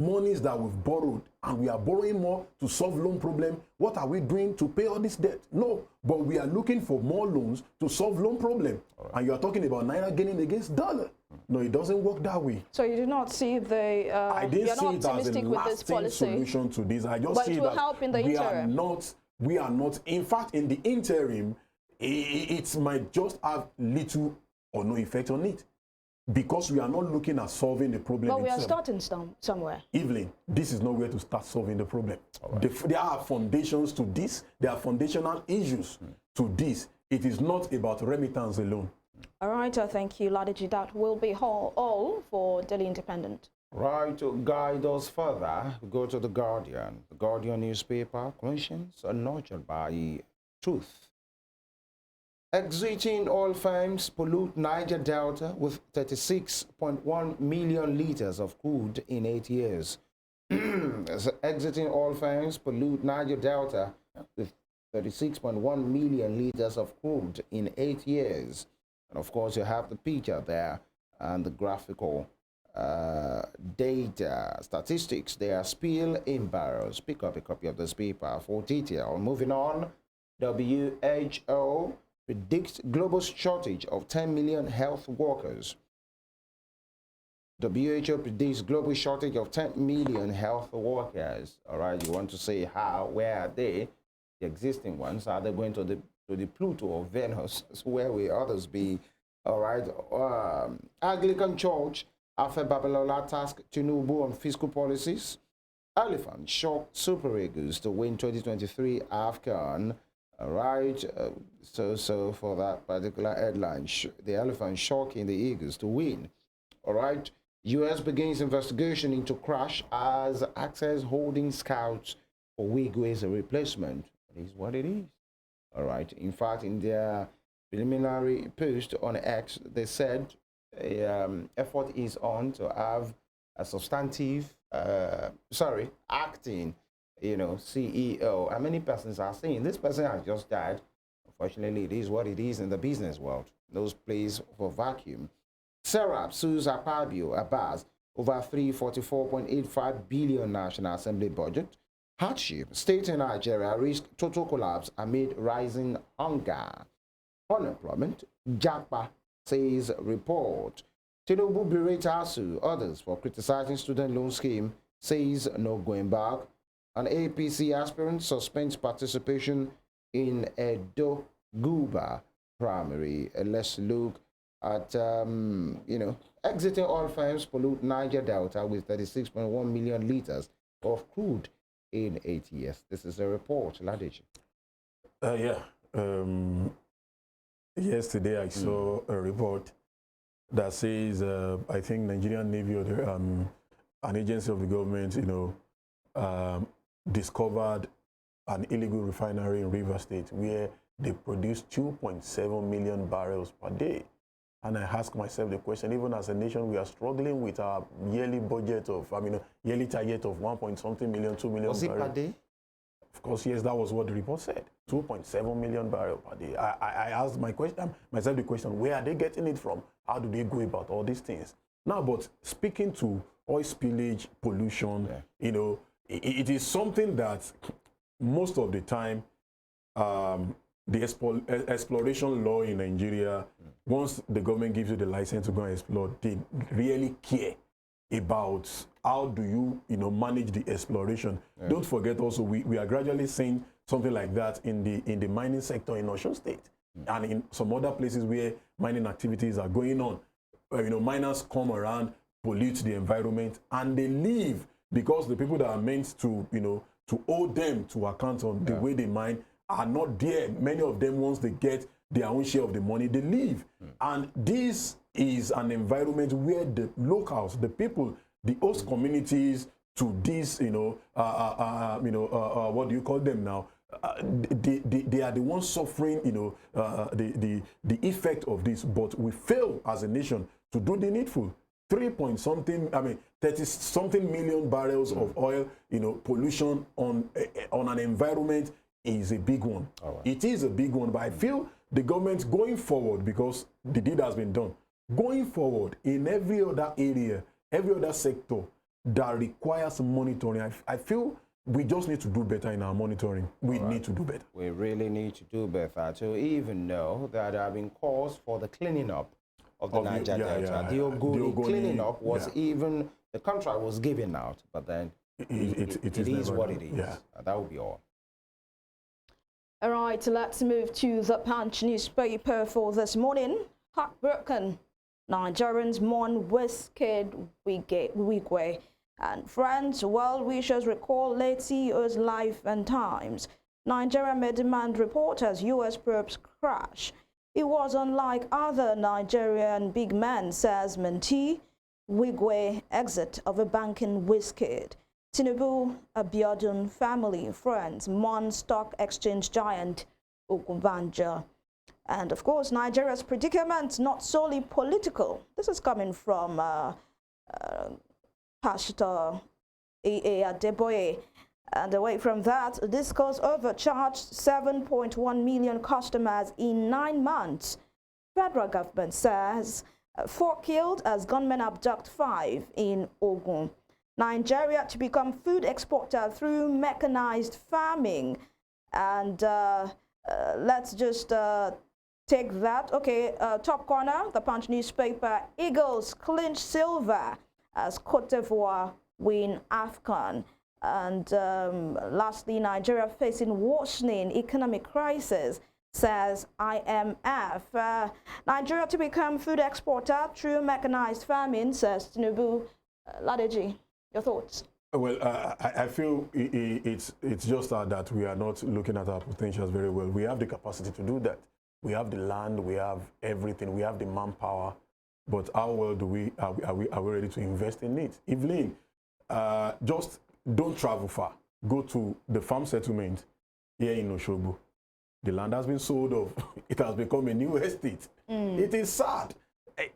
monies that we've borrowed and we are borrowing more to solve loan problem. What are we doing to pay all this debt? No, but we are looking for more loans to solve loan problem. Right. And you are talking about Naira gaining against dollar. No, it doesn't work that way. So you do not see the I didn't see it as a lasting solution to this. I just see that help in the interim. We are not, in fact, in the interim, it might just have little or no effect on it. Because we are not looking at solving the problem. But we are starting somewhere. EVELYN, this is not where to start solving the problem. Right. There are foundations to this. There are foundational issues to this. It is not about remittance alone. All right, thank you, Ladiji. That will be all for Daily Independent. Right, to guide us further, we go to The Guardian. The Guardian newspaper, conscience nurtured by truth. Exiting oil firms pollute Niger Delta with 36.1 million liters of crude in 8 years. Exiting oil firms pollute Niger Delta with 36.1 million liters of crude in 8 years. And of course, you have the picture there and the graphical data, statistics. They are spill in barrels. Pick up a copy of this paper for detail. Moving on, WHO predicts global shortage of 10 million health workers. WHO predicts global shortage of 10 million health workers. All right, you want to say how, where are they? The existing ones, are they going to the Pluto or Venus? Where will others be? All right, Anglican Church, after Babalola task Tinubu on fiscal policies. Elephant shocked Super Eagles to win 2023 AFCON. All right, so for that particular headline, the Elephant shocking the Eagles to win. All right, U.S. begins investigation into crash as Access holding scouts for Wigwe's replacement. It is what it is. All right, in fact, in their preliminary post on X, they said effort is on to have a substantive, acting, CEO. How many persons are saying this person has just died? Unfortunately, it is what it is in the business world. Those plays for vacuum. Serap sues Akpabio Abbas over 344.85 billion National Assembly budget. Hardship. State in Nigeria risk total collapse amid rising hunger. Unemployment. JAPA says report. Tinubu berates ASU, others for criticizing student loan scheme, says no going back. An APC aspirant suspends participation in Edo Guba primary. Let's look at, exiting oil firms pollute Niger Delta with 36.1 million liters of crude in 8 years. This is a report, Ladiji. Yesterday I saw a report that says, I think Nigerian Navy or an agency of the government, discovered an illegal refinery in Rivers State where they produce 2.7 million barrels per day. And I ask myself the question, even as a nation, we are struggling with our yearly budget of, yearly target of 1.something million, 2 million Was barrels. it per day? Of course, yes, that was what the report said. 2.7 million barrels per day. I asked myself the question, where are they getting it from? How do they go about all these things? Now, but speaking to oil spillage, pollution, it is something that most of the time, the exploration law in Nigeria, once the government gives you the license to go and explore, they really care about how do you, manage the exploration. Yeah. Don't forget also, we are gradually seeing something like that in the mining sector in Osun State and in some other places where mining activities are going on. Miners come around, pollute the environment, and they leave because the people that are meant to, to hold them to account on the way they mine are not there. Many of them, once they get their own share of the money, they leave. And this is an environment where the locals, the people, the host communities to this, what do you call them now? They are the ones suffering, the effect of this. But we fail as a nation to do the needful. 30-something million barrels of oil, pollution on an environment is a big one. Right. It is a big one, but I feel the government going forward, because the deed has been done, going forward in every other area, every other sector, that requires monitoring. I feel we just need to do better in our monitoring. We need to do better. We really need to do better to even know that there have been calls for the cleaning up of the Niger Delta. The Ogoni cleaning up was even, the contract was given out, but then it is what it is. Yeah. That will be all. All right, let's move to the Punch newspaper for this morning. Heartbroken. Nigerians mourn Wizkid Wigwe. And friends, well-wishers recall late CEO's life and times. Nigeria may demand reporters U.S. probes crash. It was unlike other Nigerian big men, says Mentee. Wigwe exit of a banking Wizkid. Tinubu, Abiodun family, friends, mourn stock exchange giant Ogunbanjo. And of course, Nigeria's predicament, not solely political. This is coming from Pastor A.A. Adeboye. And away from that, Discos overcharged 7.1 million customers in 9 months. Federal government says 4 killed as gunmen abduct 5 in Ogun. Nigeria to become food exporter through mechanized farming. And let's just take that. Okay, top corner, the Punch newspaper. Eagles clinch silver as Cote d'Ivoire win AFCON. And lastly, Nigeria facing worsening economic crisis, says IMF. Nigeria to become food exporter through mechanized farming, says Tinubu. Ladeji, your thoughts? Well, I feel it's just that we are not looking at our potentials very well. We have the capacity to do that. We have the land, we have everything, we have the manpower. But how well are we ready to invest in it? EVELYN, just don't travel far. Go to the farm settlement here in Oshogbo. The land has been sold off. It has become a new estate. It is sad.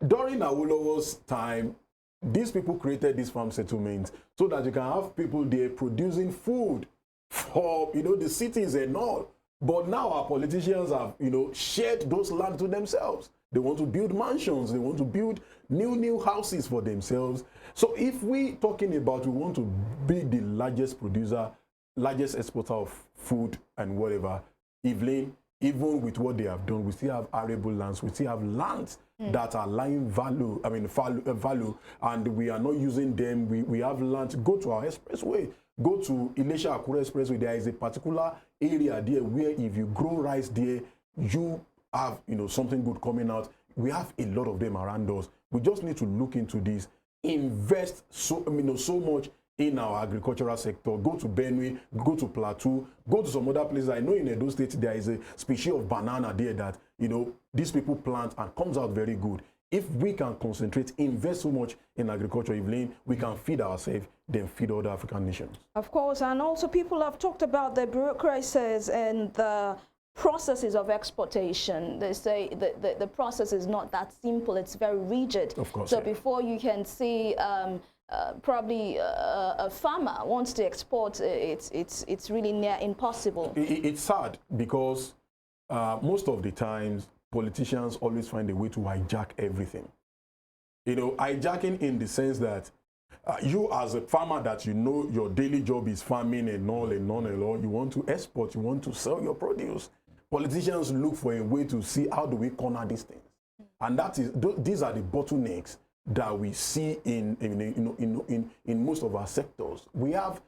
During Awolowo's time, these people created these farm settlements so that you can have people there producing food for the cities and all. But now our politicians have shared those land to themselves. They want to build mansions. They want to build new houses for themselves. So if we talking about we want to be the largest producer, largest exporter of food and whatever, EVELYN, even with what they have done, we still have arable lands. We still have lands that are lying value, and we are not using them. We have land. Go to our expressway. Go to Ilesha-Akure Expressway. There is a particular area there where if you grow rice there, you have something good coming out. We have a lot of them around us. We just need to look into this, invest so much in our agricultural sector. Go to Benue, go to Plateau, go to some other places. I know in Edo State there is a species of banana there that these people plant and comes out very good. If we can concentrate, invest so much in agriculture, EVELYN, we can feed ourselves, then feed other African nations. Of course, and also people have talked about the bureaucracies and the processes of exportation. They say the process is not that simple, it's very rigid. Of course. So before you can see probably a farmer wants to export, it's really near impossible. It's sad because most of the times politicians always find a way to hijack everything. Hijacking in the sense that you as a farmer that your daily job is farming and all, you want to export, you want to sell your produce. Politicians look for a way to see how do we corner these things. And these are the bottlenecks that we see in most of our sectors. We have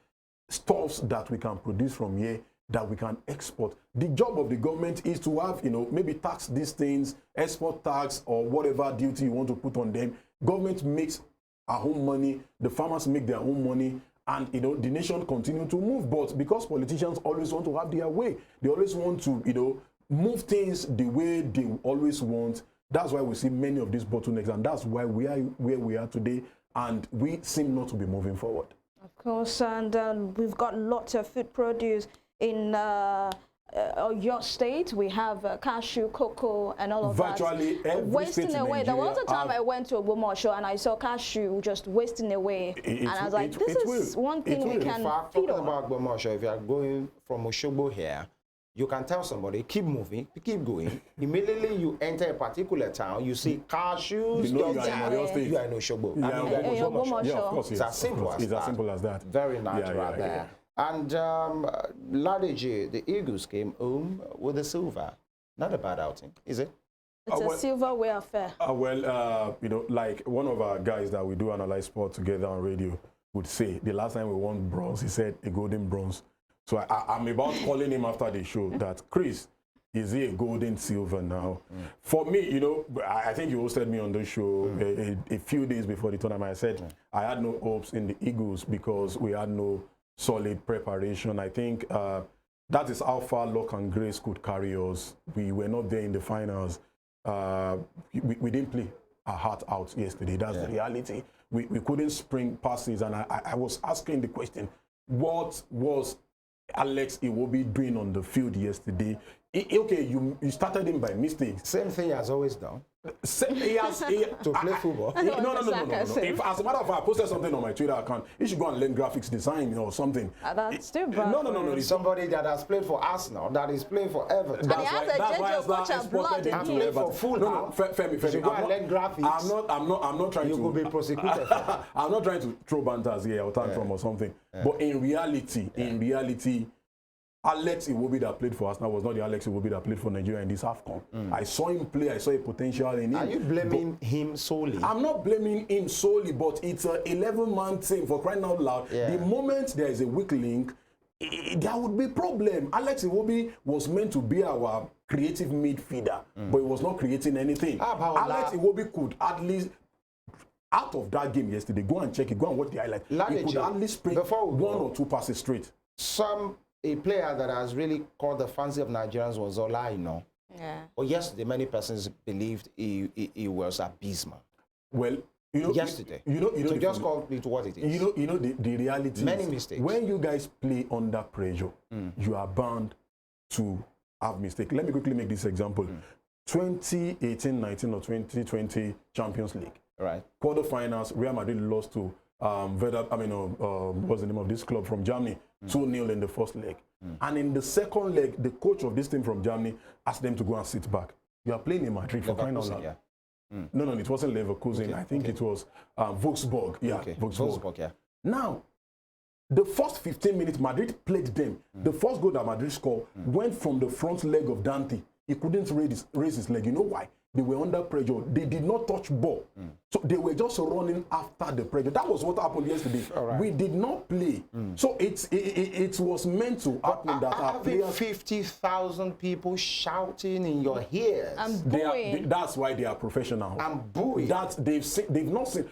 stuffs that we can produce from here that we can export. The job of the government is to have, maybe tax these things, export tax or whatever duty you want to put on them. Government makes our own money, the farmers make their own money, and the nation continue to move. But because politicians always want to have their way, they always want to move things the way they always want. That's why we see many of these bottlenecks, and that's why we are where we are today, and we seem not to be moving forward. Of course, and we've got lots of food produce in your state. We have cashew, cocoa, and all of Virtually that. Every wasting state away. in There was a time Nigeria I went to Ogbomoso and I saw cashew just wasting away, and I was like, "This is one thing we can in fact, feed talking on." about Ogbomoso, if you are going from Oshogbo here, You can tell somebody, keep moving, keep going. Immediately you enter a particular town, you see cashews, You know you are in Oyo State. you are in Oshogbo. Yeah, I mean, you are in Oshogbo. yeah, of course, It's yes, as simple as it's that. as simple as that. Very natural there. And Ladeji, the Eagles came home with a silver. Not a bad outing, is it? It's a silverware affair. You know, like one of our guys that we do analyze sport together on radio would say, the last time we won bronze, he said a golden bronze. So I'm about calling him after the show that, Chris, is he a golden silver now? For me, you know, I think you hosted me on the show a few days before the tournament. I said I had no hopes in the Eagles because we had no solid preparation. I think that is how far luck and grace could carry us. We were not there in the finals. We didn't play our heart out yesterday. That's the reality. We couldn't spring passes, and I was asking the question, what was Alex Iwobi doing on the field yesterday? Okay, you started him by mistake. Same thing as always done. To play football. No. If, as a matter of fact, I posted something on my Twitter account. You should go and learn graphics design or something. That's too bad. No. It's somebody that has played for Arsenal, that is playing for Everton. And he has a Gentle Coach blood in I'm playing for Fulham. No, Femi, you should go and learn graphics. I'm not trying to. You could be prosecuted. I'm not trying to throw banters here or tantrum or something. But in reality, Alex Iwobi that played for Arsenal was not the Alex Iwobi that played for Nigeria in this AFCON. I saw him play. I saw a potential in him. Are you blaming him solely? I'm not blaming him solely, but it's an 11-man team, for crying out loud. The moment there is a weak link, there would be problem. Alex Iwobi was meant to be our creative midfielder, but he was not creating anything. Alex Iwobi could at least, out of that game yesterday, go and check it, go and watch the highlight. He could at least spring one or two passes straight. A player that has really caught the fancy of Nigerians was OHIOLEI. Yeah. Well, yesterday, many persons believed he was abysmal. Well, you know, yesterday. So just call it what it is. You know the reality. Many is, mistakes. When you guys play under pressure, you are bound to have mistakes. Let me quickly make this example. 2018-19 or 2020 Champions League. Right. Quarterfinals, Real Madrid lost to what's the name of this club from Germany? 2-0 in the first leg. And in the second leg, the coach of this team from Germany asked them to go and sit back. You are playing in Madrid for crying out loud. No, it wasn't Leverkusen. I think it was Wolfsburg. Yeah, Wolfsburg, yeah. Now, the first 15 minutes, Madrid played them. The first goal that Madrid scored went from the front leg of Dante. He couldn't raise his leg. You know why? They were under pressure. They did not touch ball. So they were just running after the pressure. That was what happened yesterday. We did not play. So it was meant to happen that our players... 50,000 people shouting in your ears. I'm booing. That's why they are professional. I'm booing. They've not seen...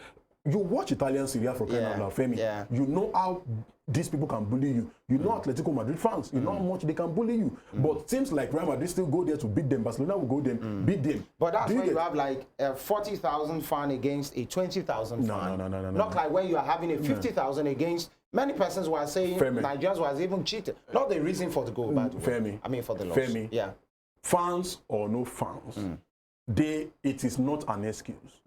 You watch Italian Serie A for crying out loud, Femi. You know how these people can bully you. You know Atletico Madrid fans. You know how much they can bully you. But teams like Real Madrid still go there to beat them. Barcelona will go there, beat them. But that's when you have like a 40,000 fan against a 20,000 fan. No. Not like when you are having a 50,000 against... Many persons were saying Nigerians was even cheated. Not the reason for the goal, but for the loss. Femi, fans or no fans, it is not an excuse.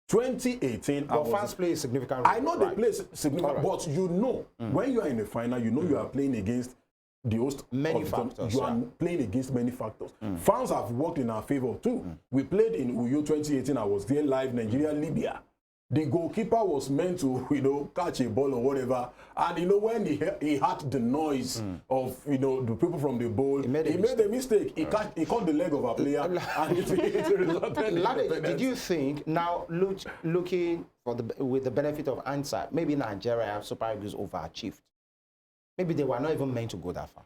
2018, fans play a significant role. I know they play significant, but you know, when you are in the final, you know you are playing against the host. Many factors. You are playing against many factors. Fans have worked in our favor too. We played in Uyo 2018. I was there live, Nigeria, Libya. The goalkeeper was meant to, catch a ball or whatever. And, when he heard the noise of, the people from the bowl, he made a mistake. He caught the leg of a player and it resulted in Lade, did you think, now looking with the benefit of hindsight, maybe Nigeria Super Eagles overachieved? Maybe they were not even meant to go that far.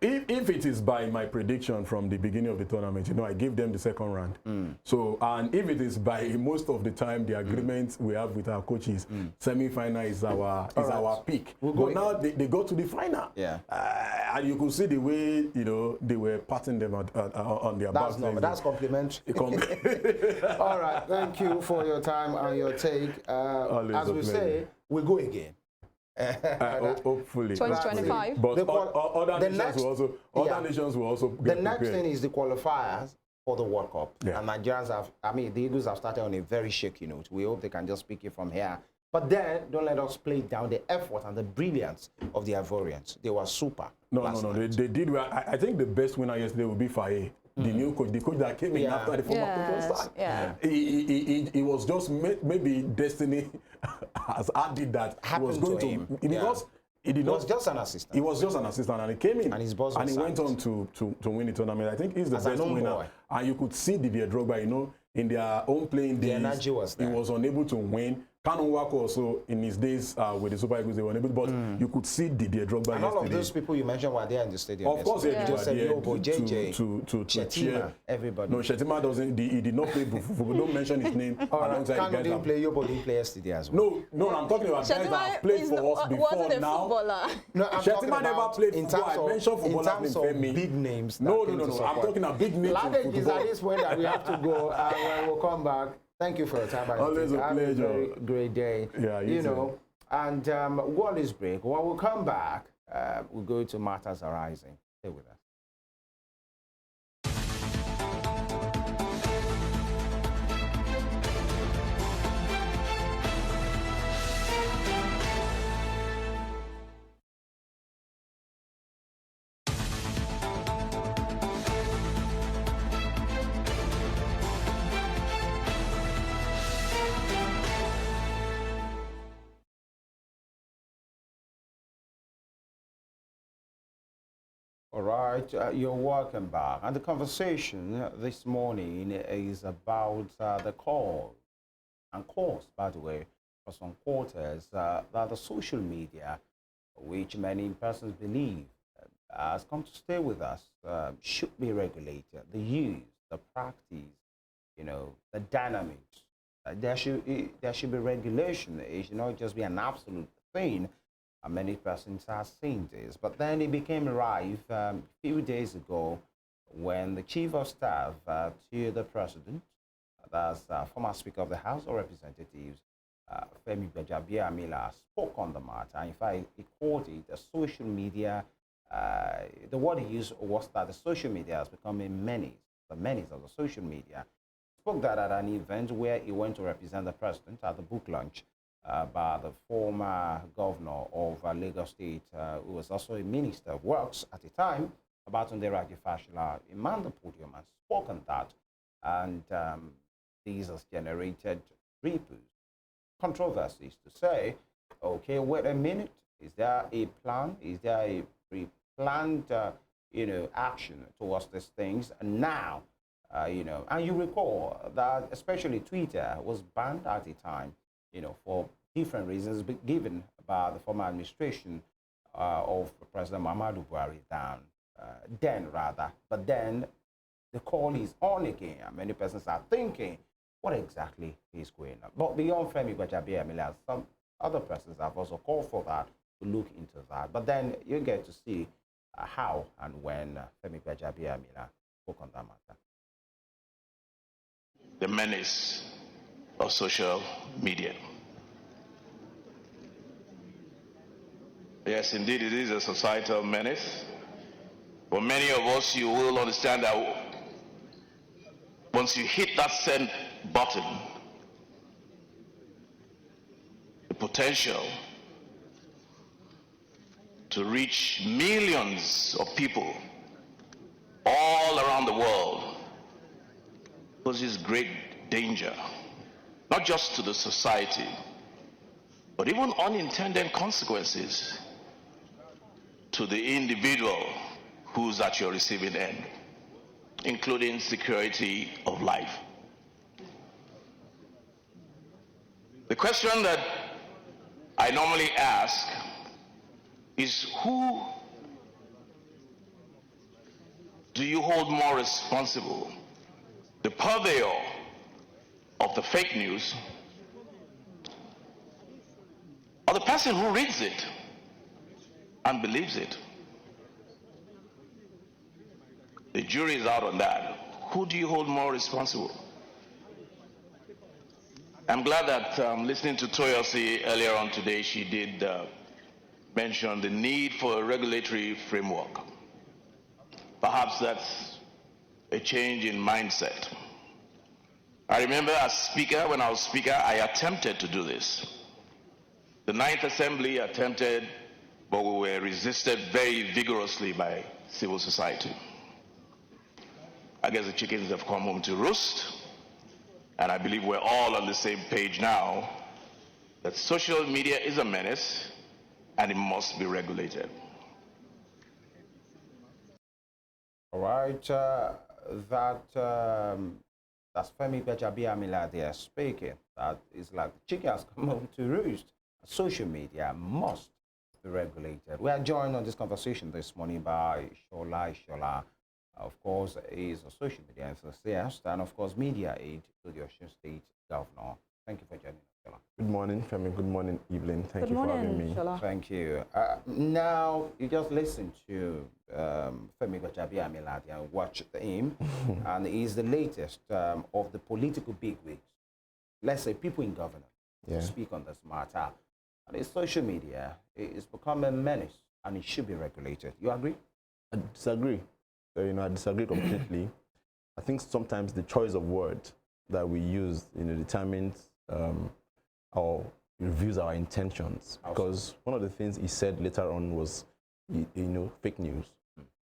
If it is by my prediction from the beginning of the tournament, I gave them the second round. So, and if it is by most of the time, the agreement we have with our coaches, semi-final is our peak. But now they got to the final. Yeah. And you could see the way, they were patting them on their backs. That's complimentary. All right. Thank you for your time and your take. As we say, we go again. Hopefully 2025. But other nations will also get the next prepared. thing is the qualifiers for the World Cup. Yeah. And Nigerians the Eagles have started on a very shaky note. We hope they can just pick it from here. But then, don't let us play down the effort and the brilliance of the Ivorians. They were super. No. They did well. I think the best winner yesterday would be Faye, the new coach, the coach that came in after the former coach was sacked. Yeah. He was just maybe destiny has added that he was going to him. Because he was just an assistant. He was just an assistant, and he came in, and his boss and he went on to win the tournament. I think he's the best winner. And you could see Didier Drogba, in their own playing days, the energy was there. He was unable to win. Kanu Wako also, in his days with the Super Eagles, they were unable, but you could see Didier Drogba and all of those people you mentioned were there in the stadium. Of course, they just said, to Shetima, everybody. No, Shetima doesn't. He did not play football. Don't mention his name. Kanu didn't play. Yobo didn't play yesterday as well. No, I'm talking about guys that have played for us before now. No, Shetima never played football. I mentioned footballers in FEMI. Big names. No. I'm talking about big names. Ladek is at this point that we have to go. When we'll come back. Thank you for your time. Always a pleasure. Have a very great day. Yeah, you know. And one is break. When we come back, we'll go to Matters Arising. Stay with us. All right, you're welcome back. And the conversation this morning is about the call and course, by the way, for some quarters, that the social media, which many persons believe has come to stay with us, should be regulated. The use, the practice, the dynamics. There should be regulation. It should not just be an absolute thing. Many persons are saying this, but then it became rife a few days ago when the chief of staff to the president, that's former Speaker of the House of Representatives, FEMI Amila, spoke on the matter. In fact, he called it the social media. The word he used was that the social media has become a menace, the menace of the social media. Spoke that at an event where he went to represent the president at the book launch by the former governor of Lagos State, who was also a minister of works at the time, Babatunde Raji Fashola. He manned the podium and spoke on that, and these has generated controversies to say, okay, wait a minute, is there a plan? Is there a pre-planned, action towards these things? And now, and you recall that especially Twitter was banned at the time, for different reasons given by the former administration of President Muhammadu Buhari But then the call is on again, and many persons are thinking, what exactly is going on? But beyond Femi Gbajabiamila, some other persons have also called for that, to look into that. But then you get to see how and when Femi Gbajabiamila spoke on that matter. The menace of social media. Yes, indeed, it is a societal menace. For many of us, you will understand that once you hit that send button, the potential to reach millions of people all around the world poses great danger, not just to the society, but even unintended consequences to the individual who's at your receiving end, including security of life. The question that I normally ask is, who do you hold more responsible? The purveyor of the fake news, or the person who reads it and believes it? The jury is out on that. Who do you hold more responsible? I'm glad that listening to Toyosi earlier on today, she did mention the need for a regulatory framework. Perhaps that's a change in mindset. I remember as speaker, when I was speaker, I attempted to do this. The Ninth Assembly attempted, but we were resisted very vigorously by civil society. I guess the chickens have come home to roost, and I believe we're all on the same page now that social media is a menace and it must be regulated. All right, that's Femi Gbajabiamila there speaking. That is like the chicken has come home to roost. Social media must be regulated. We are joined on this conversation this morning by OHIOLEI. Of course, is a social media enthusiast and, of course, media aide to the Osun State Governor. Thank you for joining us, Shola. Good morning, Femi. Good morning, Evelyn. Thank you for having me. Shola. Thank you. Now, you just listened to Femi Gbajabiamila and watched him, and he's the latest of the political bigwigs. Let's say people in governance to speak on this matter. And it's social media is become a menace, and it should be regulated. You agree? I disagree. I disagree completely. I think sometimes the choice of word that we use, determines or reveals our intentions. Because one of the things he said later on was, fake news.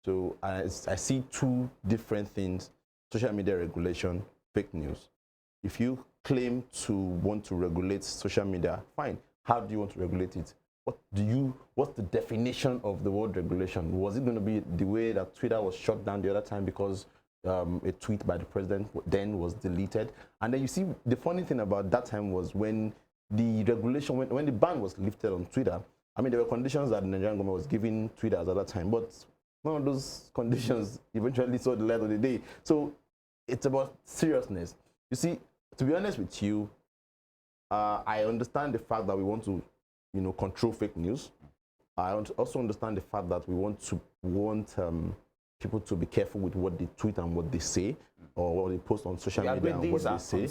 So I see two different things: social media regulation, fake news. If you claim to want to regulate social media, fine. How do you want to regulate it? What's the definition of the word regulation? Was it going to be the way that Twitter was shut down the other time because a tweet by the president then was deleted? And then you see, the funny thing about that time was when the regulation, when the ban was lifted on Twitter, I mean, there were conditions that the Nigerian government was giving Twitter at that time, but none of those conditions eventually saw the light of the day. So it's about seriousness. You see, to be honest with you, I understand the fact that we want to control fake news. I also understand the fact that we want people to be careful with what they tweet and what they say, or what they post on social media and what they say.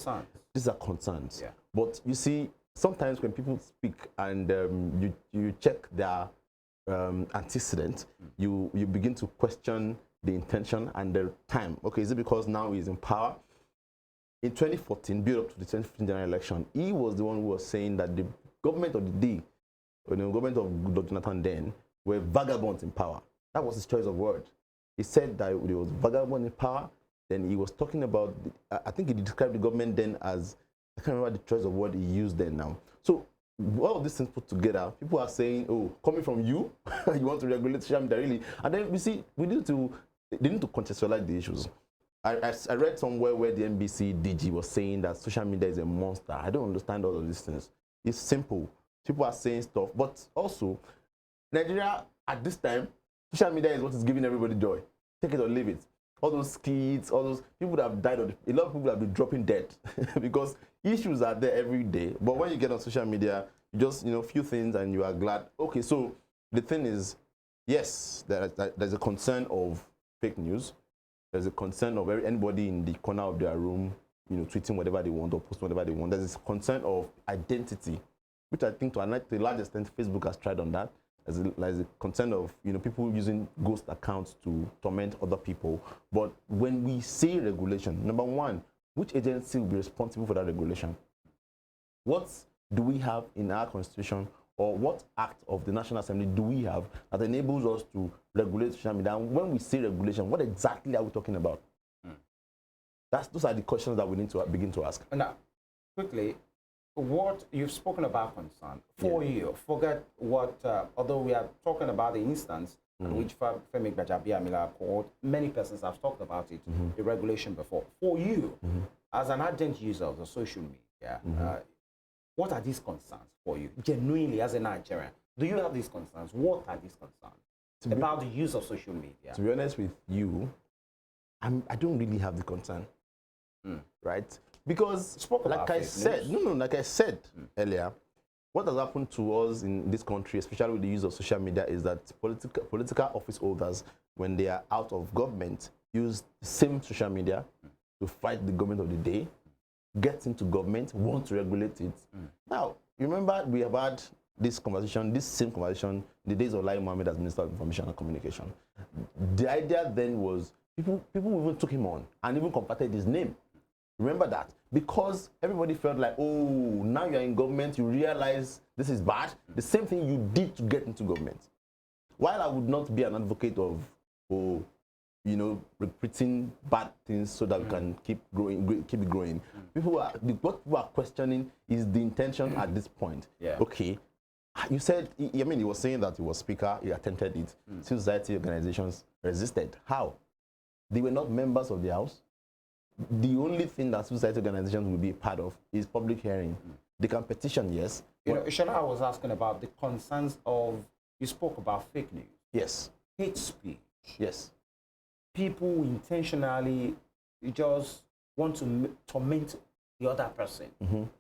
These are concerns. Yeah. But you see, sometimes when people speak and you check their antecedent, you begin to question the intention and the time. Okay, is it because now he's in power? In 2014, build up to the 2015 general election, he was the one who was saying that the government of the day, the government of Dr. Jonathan then, were vagabonds in power. That was his choice of word. He said that there was vagabond in power. Then he was talking about, I think he described the government then as, I can't remember the choice of word he used then now. So all of these things put together, people are saying, oh, coming from you, you want to regulate social media, really? And then we see, they need to contextualize the issues. I read somewhere where the NBC DG was saying that social media is a monster. I don't understand all of these things. It's simple. People are saying stuff, but also, Nigeria, at this time, social media is what is giving everybody joy. Take it or leave it. All those kids, all those people that have died, a lot of people have been dropping dead because issues are there every day. But when you get on social media, you just, few things and you are glad. Okay, so the thing is, yes, there's a concern of fake news. There's a concern of anybody in the corner of their room, tweeting whatever they want or posting whatever they want. There's a concern of identity, which I think to a large extent Facebook has tried on that. There's a concern of people using ghost accounts to torment other people. But when we say regulation, number one, which agency will be responsible for that regulation? What do we have in our constitution, or what act of the National Assembly do we have that enables us to regulate social media? And when we say regulation, what exactly are we talking about? Those are the questions that we need to begin to ask. Now, quickly, what you've spoken about concern for you, forget what, although we are talking about the instance in which Femi Gbajabiamila called, many persons have talked about it, the regulation before. For you, as an ardent user of the social media, what are these concerns for you, genuinely as a Nigerian? Do you have these concerns? What are these concerns about the use of social media? To be honest with you, I don't really have the concern, right? Because, like I said earlier, what has happened to us in this country, especially with the use of social media, is that political office holders, when they are out of government, use the same social media to fight the government of the day, get into government, want to regulate it. Now, remember, we have had this same conversation, in the days of Lai Mohammed as Minister of Information and Communication. The idea then was, people even took him on and even compacted his name. Remember that. Because everybody felt like, oh, now you're in government, you realize this is bad. The same thing you did to get into government. While I would not be an advocate of, oh, you know, repeating bad things so that we can keep growing, keep it growing. What people are questioning is the intention at this point. Yeah. Okay, you said, I mean, he was saying that he was speaker, he attempted it. Civil society organizations resisted. How? They were not members of the house. The only thing that civil society organizations will be part of is public hearing. They can petition, yes. You know, Shola was asking about the concerns of, you spoke about fake news. Yes. Hate speech. Yes. People intentionally just want to torment the other person.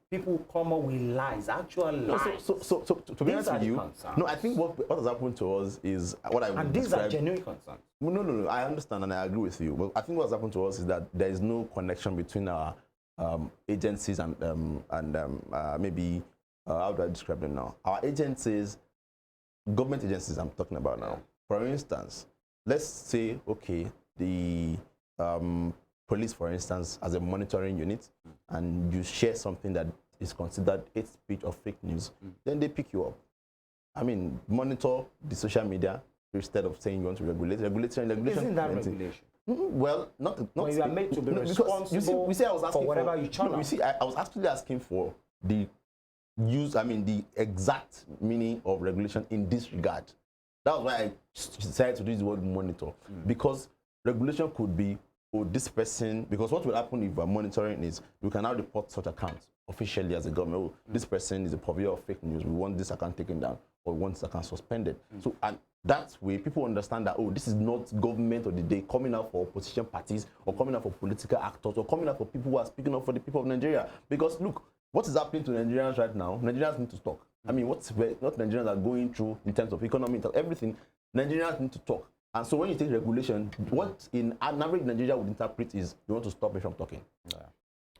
People come up with lies, actual lies. So to be honest with you, no, I think what has happened to us is what I would and these describe. are genuine concerns. No, I understand and I agree with you. But I think what's happened to us is that there is no connection between our agencies and maybe, how do I describe them now? Our agencies, government agencies I'm talking about now. For instance, let's say, okay, the police, for instance, as a monitoring unit, and you share something that is considered hate speech or fake news, then they pick you up. I mean, monitor the social media instead of saying you want to regulate. Regulation. Isn't that regulation? Well, not well, you are made to be responsible you see, I was asking for whatever you channel. No, you see, I was actually asking for the the exact meaning of regulation in this regard. That was why I decided to use the word monitor, because regulation could be, oh, this person, because what will happen if we're monitoring is we can now report such accounts officially as a government. Oh, this person is a purveyor of fake news. We want this account taken down, or we want this account suspended. So, and that way people understand that, oh, this is not government of the day coming out for opposition parties or coming out for political actors or coming out for people who are speaking up for the people of Nigeria. Because look, what is happening to Nigerians right now? Nigerians need to talk. I mean, what Nigerians are going through in terms of economy, everything, Nigerians need to talk. And so when you take regulation, what in an average Nigeria would interpret is you want to stop me from talking. Yeah.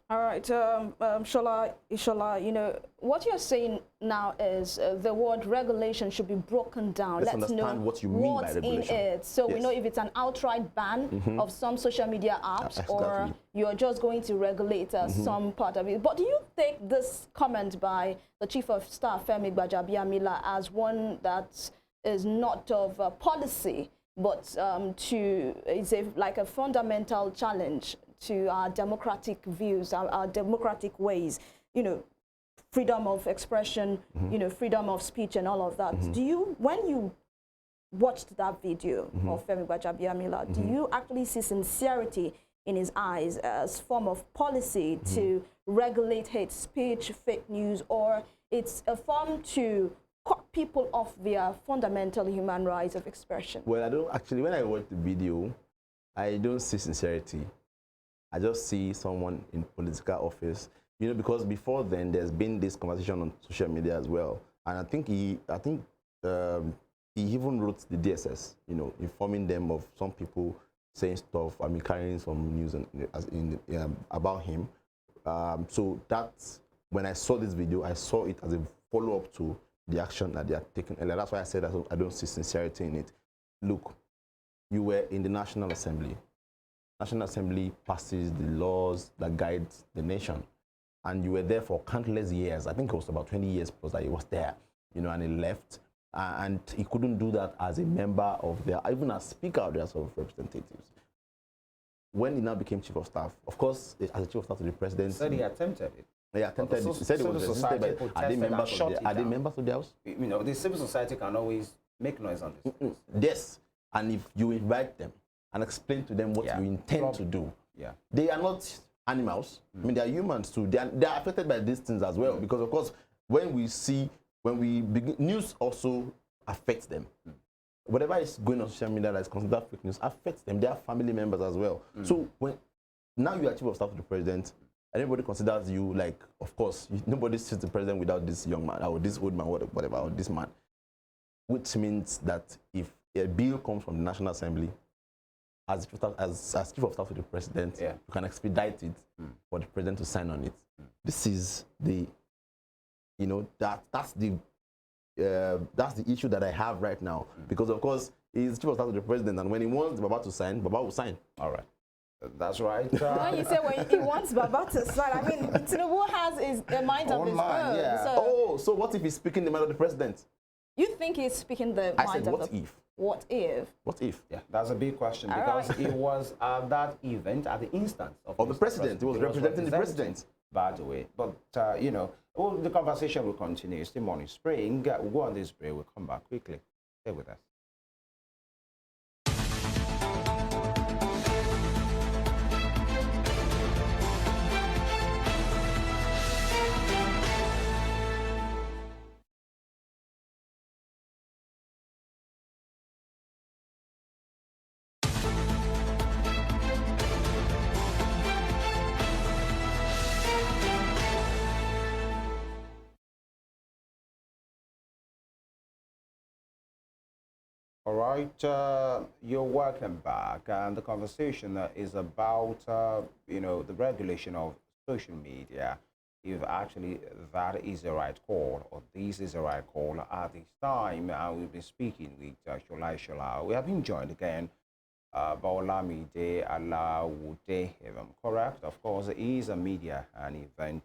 All right, Ishola, you know, what you're saying now is the word regulation should be broken down. Let's understand what you mean by regulation. In it. So we know if it's an outright ban of some social media apps, or you're just going to regulate some part of it. But do you take this comment by the Chief of Staff, FEMI Gbajabiamila, as one that is not of policy, but it's like a fundamental challenge to our democratic views, our democratic ways, you know, freedom of expression, you know, freedom of speech and all of that. Do you, when you watched that video of Femi Gbajabiamila, do you actually see sincerity in his eyes as form of policy to regulate hate speech, fake news, or it's a form to cut people off their fundamental human rights of expression? Well, I don't actually, when I watch the video, I don't see sincerity. I just see someone in political office, you know, because before then there's been this conversation on social media as well, and I think he even wrote the DSS, you know, informing them of some people saying stuff, I mean, carrying some news about him. So that's when I saw this video, I saw it as a follow-up to the action that they are taking. And that's why I said I don't see sincerity in it. Look, you were in the National Assembly. National Assembly passes the laws that guide the nation. And you were there for countless years. I think it was about 20 years plus that he was there, you know, and he left. And he couldn't do that as a member of even as Speaker of the House of Representatives. When he now became Chief of Staff, of course, as a Chief of Staff to the President. He said he attempted it. He attempted it. He said it was resisted, but are they members of the House? You know, the civil society can always make noise on this. Yes. And if you invite them and explain to them what you intend to do, they are not animals. I mean, they are humans too. They are affected by these things as well. Because, of course, when we begin, news also affects them. Whatever is going on social media that is considered fake news affects them. They are family members as well. So now you are Chief of Staff to the President, and everybody considers you like, of course, nobody sees the President without this young man, or this old man, whatever, or this man. Which means that if a bill comes from the National Assembly, as Chief of Staff to the President, you can expedite it for the President to sign on it. This is the, you know, that's the issue that I have right now. Because, of course, he's Chief of Staff to the President, and when he wants Baba to sign, Baba will sign. All right. That's right. When you say when he wants Baba to sign, I mean, Tinubu has a mind of his own. Yeah. So Oh, so what if he's speaking the mind of the president? you think he's speaking the I mind said, of what the... if? What if? What if? Yeah, that's a big question because it was at that event at the instance of the Mr. president. He was representing the president. By the way, but you know, the conversation will continue. It's still morning spring. We'll go on this break. We'll come back quickly. Stay with us. All right, you're welcome back, and the conversation is about you know, the regulation of social media. If actually that is the right call, or this is the right call at this time, and we've been speaking with OHIOLEI. We have been joined again by Olamide Alawude, if I'm correct. Of course, he is a media and event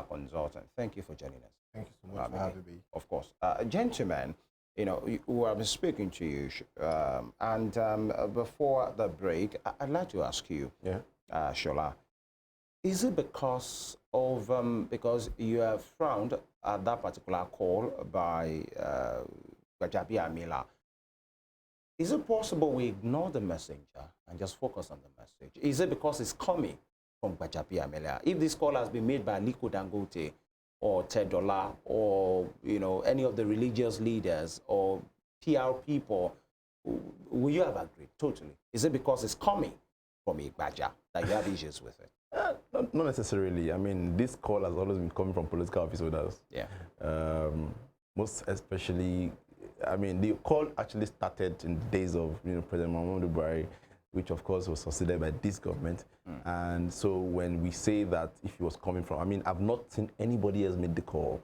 consultant. Thank you for joining us. Thank you so much for having me. Of course. Gentlemen, you know, who have been speaking to you, and before the break, I'd like to ask you, Shola, is it because of because you have frowned at that particular call by Gbajabi Amila? Is it possible we ignore the messenger and just focus on the message? Is it because it's coming from Gbajabi Amila? If this call has been made by Aliko Dangote or Tedola or, you know, any of the religious leaders or PR people, will you have agreed? Totally. Is it because it's coming from Igbaja that you have issues with it? Not necessarily. I mean, this call has always been coming from political office holders. Yeah. Most especially, I mean, the call actually started in the days of, you know, President Muhammadu Buhari, which of course was succeeded by this government. And so when we say that if it was coming from, I mean, I've not seen anybody else made the call.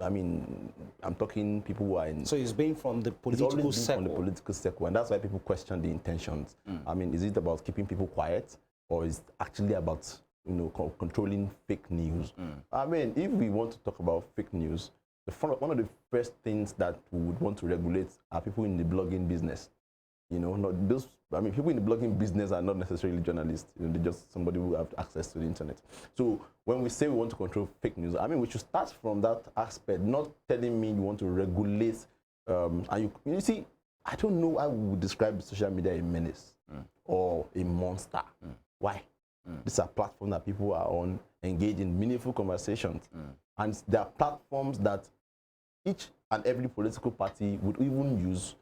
I mean, I'm talking people who are in... So it's been from the political circle. From the political circle, and that's why people question the intentions. I mean, is it about keeping people quiet, or is it actually about, you know, controlling fake news? I mean, if we want to talk about fake news, one of the first things that we would want to regulate are people in the blogging business. You know, not those. I mean, people in the blogging business are not necessarily journalists. You know, they're just somebody who have access to the internet. So when we say we want to control fake news, I mean, we should start from that aspect. Not telling me you want to regulate. And you see, I don't know how we would describe social media a menace or a monster. Why? These are platforms that people are on, engage in meaningful conversations, and there are platforms that each and every political party would even use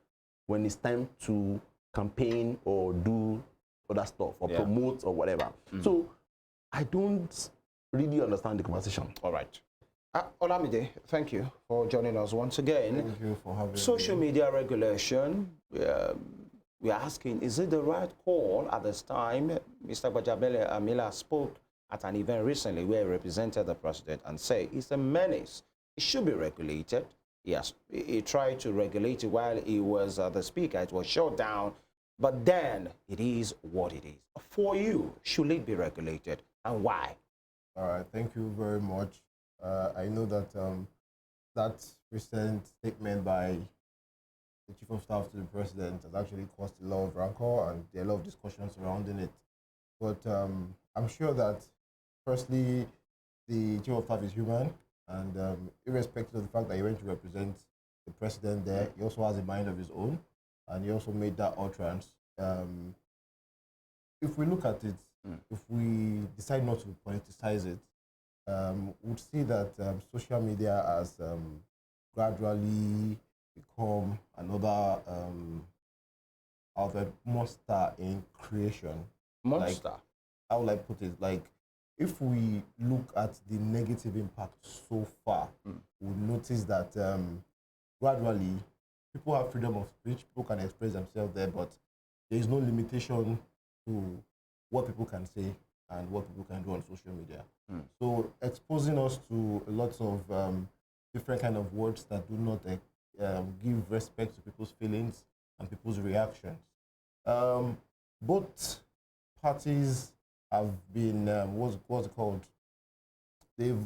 when it's time to campaign or do other stuff or promote or whatever. So I don't really understand the conversation. All right. Olamide, thank you for joining us once again. Thank you for having Social me. media regulation, we are asking, is it the right call at this time? Mr. Gbajabi Amila spoke at an event recently where he represented the president and said it's a menace. It should be regulated. Yes, he tried to regulate it while he was the speaker. It was shut down, but then it is what it is. For you, should it be regulated, and why? All right, thank you very much. I know that that recent statement by the Chief of Staff to the President has actually caused a lot of rancor, and there are a lot of discussions surrounding it. But I'm sure that, firstly, the Chief of Staff is human, and irrespective of the fact that he went to represent the President there, he also has a mind of his own, and he also made that utterance. If we look at it, if we decide not to politicize it, we'd see that social media has gradually become another monster in creation. Monster? Like, how will I put it? Like, if we look at the negative impact so far, we'll notice that gradually people have freedom of speech, people can express themselves there, but there is no limitation to what people can say and what people can do on social media. So exposing us to lots of different kind of words that do not give respect to people's feelings and people's reactions. Both parties have been, what's it called? They've,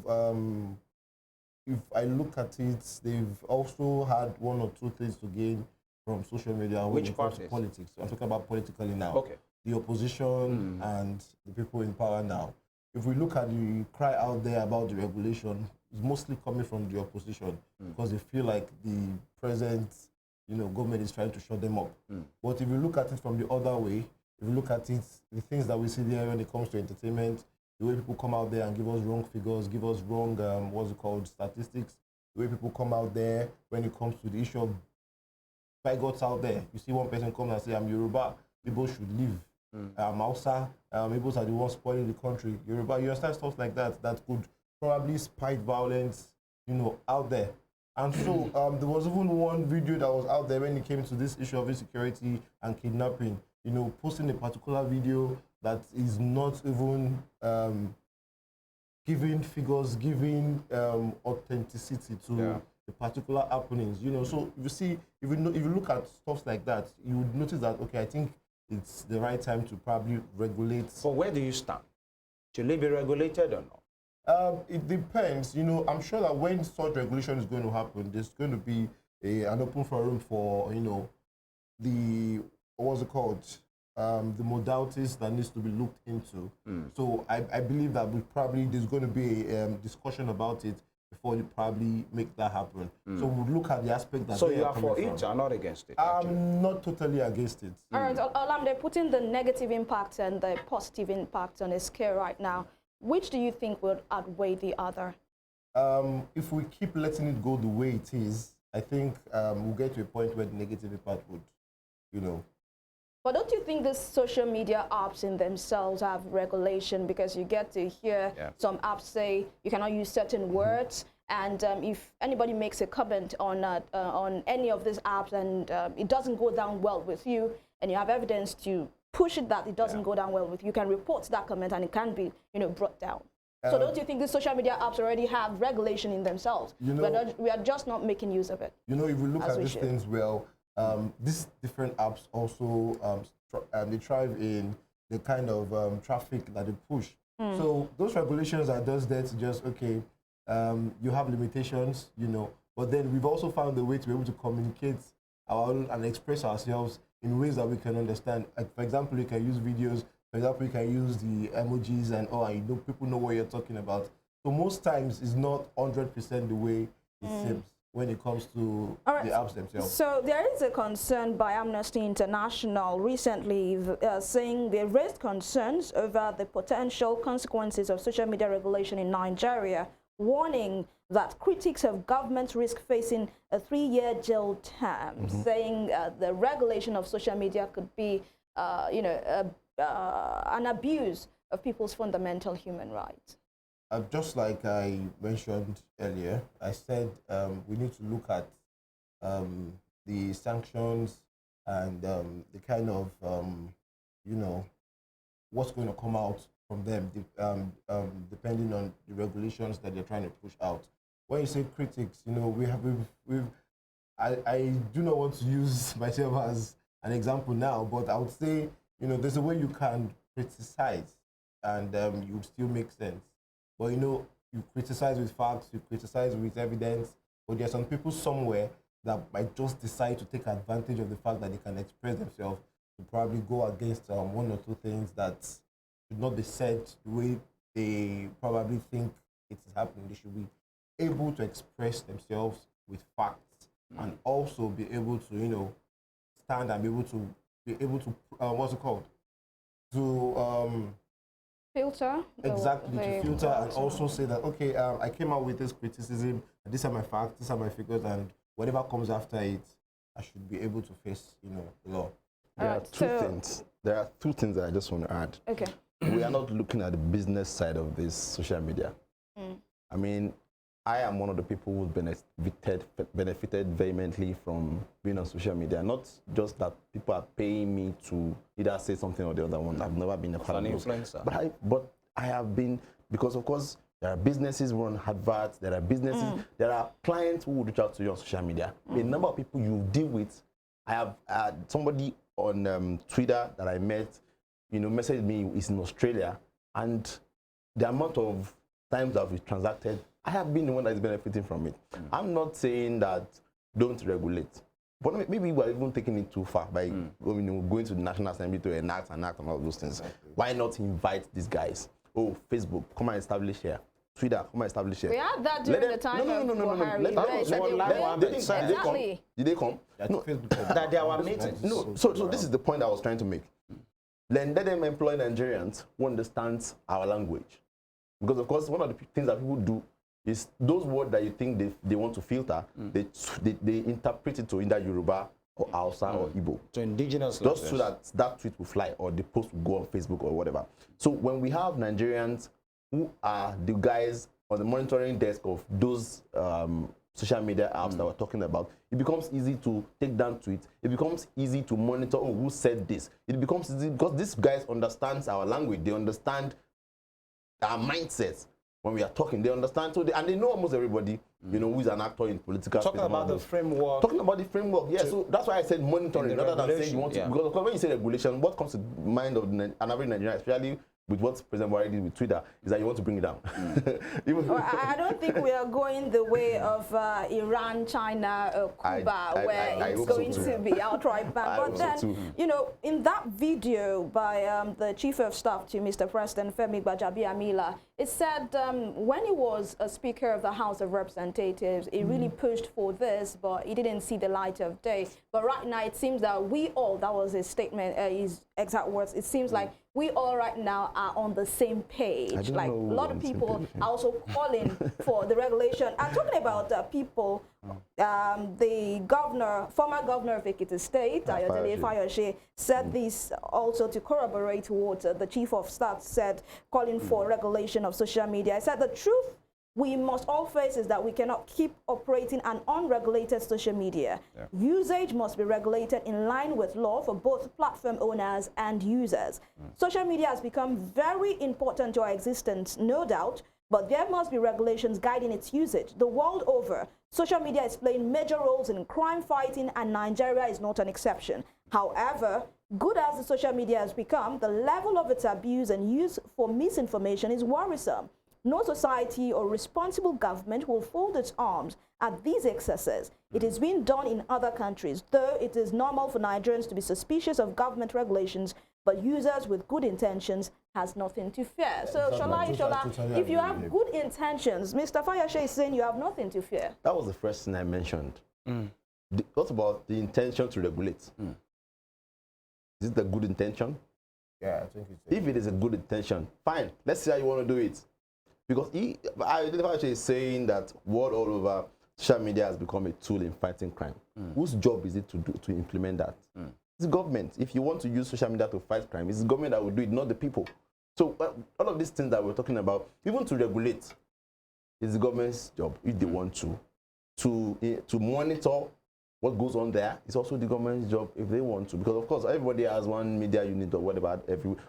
if I look at it, they've also had one or two things to gain from social media. Which parties? Politics. I'm talking about politically now. Okay. The opposition and the people in power now. If we look at the cry out there about the regulation, it's mostly coming from the opposition because they feel like the present, government is trying to shut them up. But if you look at it from the other way, if you look at it, the things that we see there when it comes to entertainment, the way people come out there and give us wrong figures, give us wrong, statistics, the way people come out there when it comes to the issue of bigots out there. You see one person come and say, I'm Yoruba, people should leave. I'm Hausa, Igbos are the ones spoiling the country. Yoruba, you understand stuff like that that could probably spite violence, out there. And so there was even one video that was out there when it came to this issue of insecurity and kidnapping, posting a particular video that is not even giving figures, giving authenticity to the particular happenings. So you see, if you look at stuff like that, you would notice that, okay, I think it's the right time to probably regulate. So where do you stand? Should they be regulated or not? It depends. I'm sure that when such regulation is going to happen, there's going to be an open forum for, the, what's it called? The modalities that needs to be looked into. So I believe that there's going to be a discussion about it before you probably make that happen. So we'll look at the aspect that. So you are for it or not against it? I'm not totally against it. All right, Olamide, putting the negative impact and the positive impact on a scale right now, which do you think would outweigh the other? If we keep letting it go the way it is, I think we'll get to a point where the negative impact would, But don't you think these social media apps in themselves have regulation? Because you get to hear some apps say you cannot use certain words, and if anybody makes a comment on any of these apps and it doesn't go down well with you, and you have evidence to push it that it doesn't go down well with you, you can report that comment and it can be brought down. So don't you think the social media apps already have regulation in themselves? We are just not making use of it. If we look at these things well, these different apps also they thrive in the kind of traffic that they push. So those regulations are just there to just, okay, you have limitations, but then we've also found a way to be able to communicate our own and express ourselves in ways that we can understand. Like, for example, you can use videos. For example, you can use the emojis and people know what you're talking about. So most times it's not 100% the way it seems when it comes to the apps themselves. So there is a concern by Amnesty International recently saying they raised concerns over the potential consequences of social media regulation in Nigeria, warning that critics of government risk facing a 3-year jail term, saying the regulation of social media could be, an abuse of people's fundamental human rights. Just like I mentioned earlier, I said we need to look at the sanctions and the kind of, what's going to come out from them, depending on the regulations that they're trying to push out. When you say critics, I do not want to use myself as an example now, but I would say, there's a way you can criticize and you would still make sense. But you criticize with facts, you criticize with evidence, but there are some people somewhere that might just decide to take advantage of the fact that they can express themselves to probably go against one or two things that should not be said the way they probably think it is happening. They should be able to express themselves with facts and also be able to, stand and be able to what's it called? To filter. Exactly, to filter and also say that, okay, I came out with this criticism, these are my facts, these are my figures, and whatever comes after it, I should be able to face, the law. There are two things that I just want to add. Okay. We are not looking at the business side of this social media. I mean, I am one of the people who benefited vehemently from being on social media. Not just that people are paying me to either say something or the other one. I've never been a part of those. Influencer. But I have been, because of course, there are businesses who run adverts, there are businesses, there are clients who will reach out to you on social media. The number of people you deal with, I have somebody on Twitter that I met, messaged me is in Australia, and the amount of times that we've transacted, I have been the one that is benefiting from it. I'm not saying that don't regulate, but maybe we're even taking it too far by going to the National Assembly to enact and all those things. Exactly. Why not invite these guys? Oh, Facebook, come and establish here. Twitter, come and establish here. We had that during the time of Buhari. Did they come? No, that they were meetings. No, so this is the point I was trying to make. Then let them employ Nigerians who understand our language. Because, of course, one of the things that people do is those words that you think they want to filter, they interpret it to either Yoruba or Hausa or Igbo. To indigenous language. Just so that tweet will fly or the post will go on Facebook or whatever. So when we have Nigerians who are the guys on the monitoring desk of those social media apps that we're talking about, it becomes easy to take down tweets. It becomes easy to monitor, oh, who said this. It becomes easy because these guys understand our language. They understand our mindsets. When we are talking, they understand. And they know almost everybody, who is an actor in political space. Talking about the framework. Talking about the framework, yeah. So that's why I said monitoring, rather than saying you want to. Because when you say regulation, what comes to mind of an average Nigerian, especially with what President Buhari did with Twitter, is that you want to bring it down. I don't think we are going the way of Iran, China, Cuba, where it's going to be outright banned. But then, in that video by the Chief of Staff to Mr. President, FEMI Gbajabiamila, it said when he was a Speaker of the House of Representatives, he really pushed for this, but he didn't see the light of day. But right now, it seems that we all, that was his statement, his exact words, it seems like we all right now are on the same page. Like a lot of people are also calling for the regulation. I'm talking about people, the governor, former governor of Ekiti State, Ayodele Fayose, said this also to corroborate what the Chief of Staff said, calling for regulation of social media. I said the truth we must all face is that we cannot keep operating an unregulated social media. Usage must be regulated in line with law for both platform owners and users. Social media has become very important to our existence, no doubt, but there must be regulations guiding its usage. The world over, social media is playing major roles in crime fighting, and Nigeria is not an exception. However, good as the social media has become, the level of its abuse and use for misinformation is worrisome. No society or responsible government will fold its arms at these excesses. It is being done in other countries, though it is normal for Nigerians to be suspicious of government regulations, but users with good intentions has nothing to fear. So, Shola, if you have good intentions, Mr. Fayose is saying you have nothing to fear. That was the first thing I mentioned. What about the intention to regulate? Is it a good intention? Yeah, I think it's if it is a good intention, fine. Let's see how you want to do it. Because I is saying that world all over, social media has become a tool in fighting crime. Whose job is it to implement that? It's the government. If you want to use social media to fight crime, it's the government that will do it, not the people. So all of these things that we're talking about, even to regulate, it's the government's job if they want to monitor what goes on there. It's also the government's job if they want to, because of course everybody has one media unit or whatever.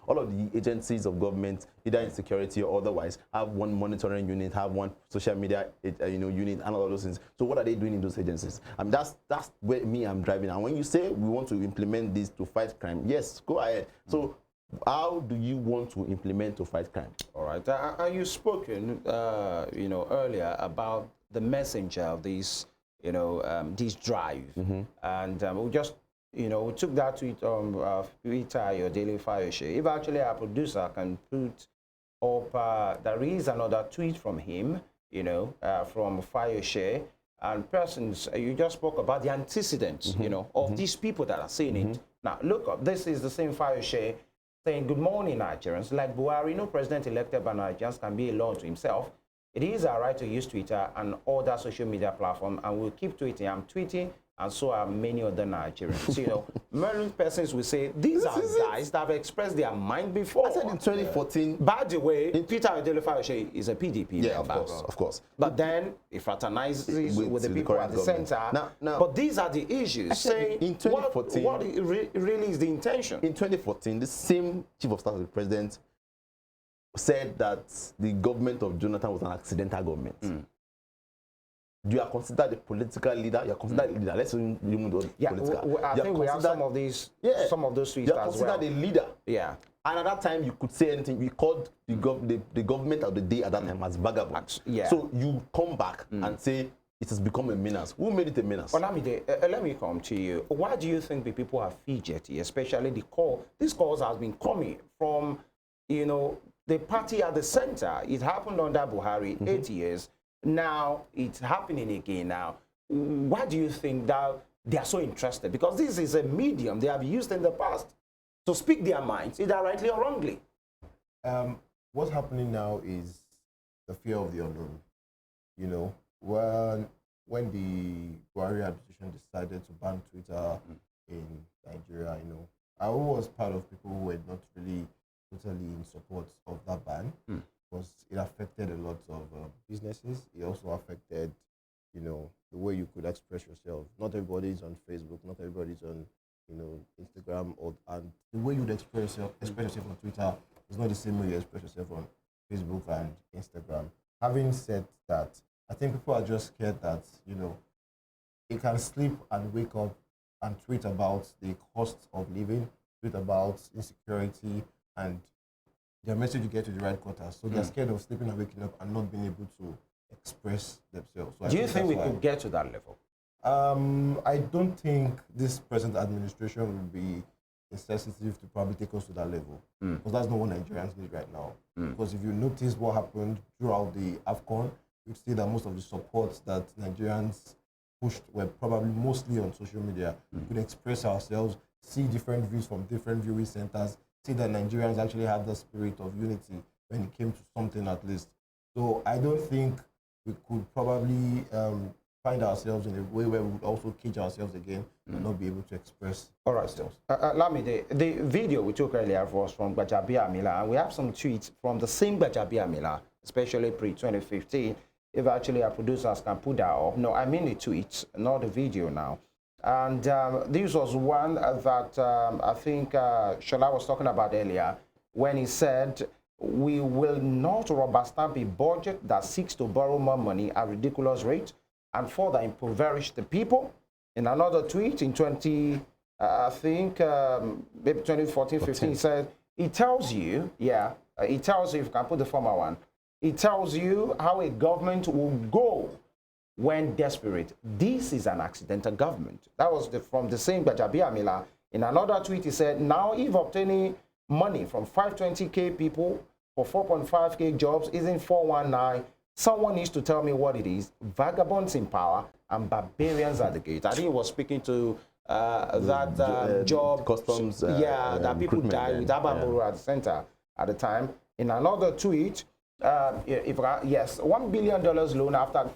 All of the agencies of government, either in security or otherwise, have one monitoring unit, have one social media unit, and all of those things. So what are they doing in those agencies? I mean, that's where I'm driving. And when you say we want to implement this to fight crime, yes, go ahead. So how do you want to implement to fight crime? All right. And you've spoken, earlier about the messenger of these. This drive. And we just, we took that tweet on Twitter, your Daily Fayose. If actually our producer can put up, there is another tweet from him, from Fayose, and persons, you just spoke about the antecedents, of these people that are saying it. Now, look up, this is the same Fayose saying, good morning, Nigerians. Like Buhari, no president elected by Nigerians can be alone to himself. It is our right to use Twitter and other social media platforms, and we'll keep tweeting. I'm tweeting, and so are many other Nigerians. Many persons will say, these are guys that have expressed their mind before. I said in 2014. By the way, Peter Ayodele is a PDP member. Of course. But then he fraternizes with the people at the center. Now, but these are the issues. Saying in 2014, what really is the intention? In 2014, the same Chief of Staff of the President said that the government of Jonathan was an accidental government. you are considered a political leader. You are considered a leader. Let's say you political. I think we have some of these, some of those tweets as well. You are considered a leader. Yeah. And at that time, you could say anything. We called the government of the day at that time as vagabonds. Yeah. So you come back and say it has become a menace. Who made it a menace? Let me come to you. Why do you think the people are fidgety, especially these calls has been coming from, the party at the center? It happened under Buhari, 8 years. Now it's happening again now. Why do you think that they are so interested? Because this is a medium they have used in the past to speak their minds, either rightly or wrongly. What's happening now is the fear of the unknown. When the Buhari administration decided to ban Twitter in Nigeria, I was part of people who were not really totally in support of that ban because it affected a lot of businesses. It also affected, the way you could express yourself. Not everybody is on Facebook. Not everybody is on, Instagram, and the way you'd express yourself on Twitter is not the same way you express yourself on Facebook and Instagram. Having said that, I think people are just scared that, they can sleep and wake up and tweet about the cost of living, tweet about insecurity, and their message will get to the right quarters. So they're scared of sleeping and waking up and not being able to express themselves. So do you think we could get to that level? I don't think this present administration will be insensitive to probably take us to that level. Because that's not what Nigerians need right now. Because if you notice what happened throughout the AFCON, you'd see that most of the support that Nigerians pushed were probably mostly on social media. We could express ourselves, see different views from different viewing centers, see that Nigerians actually had the spirit of unity when it came to something at least. So I don't think we could probably find ourselves in a way where we would also cage ourselves again and not be able to express ourselves. The video we took earlier was from Gbajabiamila, and we have some tweets from the same Gbajabiamila, especially pre-2015. If actually our producers can put that up. No, I mean the tweets, not the video now. And this was one that I think Shola was talking about earlier when he said, "We will not rubber stamp a budget that seeks to borrow more money at ridiculous rates and further impoverish the people." In another tweet in maybe 2014, 15, he said, it tells you, it tells you, if you can put the former one, it tells you how a government will go when desperate. This is an accidental government. That was from the same Gbajabiamila. In another tweet, he said, now if obtaining money from 520K people for 4.5K jobs isn't 419, someone needs to tell me what it is. Vagabonds in power and barbarians at the gate. I think he was speaking to job customs. that people died with Abamburu at the center at the time. In another tweet, $1 billion loan after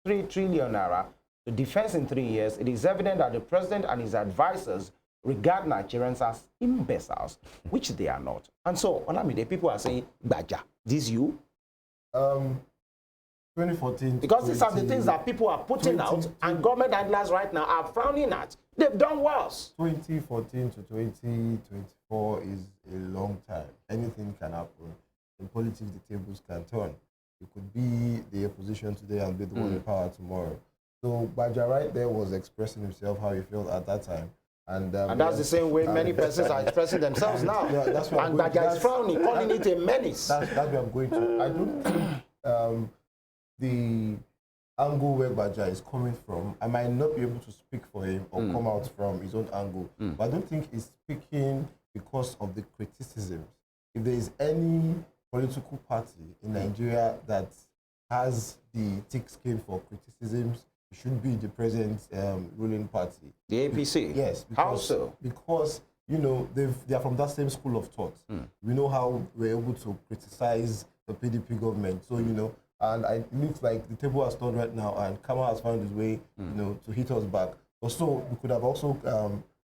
3 trillion naira to defense in 3 years. It is evident that the president and his advisors regard Nigerians as imbeciles, which they are not. And so, Olamide, people are saying, Baja, this you? 2014. Because these are the things that people are putting out, and government handlers right now are frowning at. They've done worse. 2014 to 2024 is a long time. Anything can happen. In politics, the tables can turn. You could be the opposition today and be the one in power tomorrow. So Baja right there was expressing himself how he felt at that time. And that's the same way many persons are expressing themselves now. Yeah, that's what and Baja is frowning, calling it a menace. That's where I'm going to. I don't think the angle where Baja is coming from, I might not be able to speak for him or come out from his own angle, but I don't think he's speaking because of the criticisms. If there is any political party in Nigeria that has the thick skin for criticisms, it should be the present ruling party. The APC? Yes. Because, how so? Because, you know, they are from that same school of thought. We know how we're able to criticize the PDP government. So, you know, and it looks like the table has turned right now, and Kama has found his way, you know, to hit us back. Also, we could have also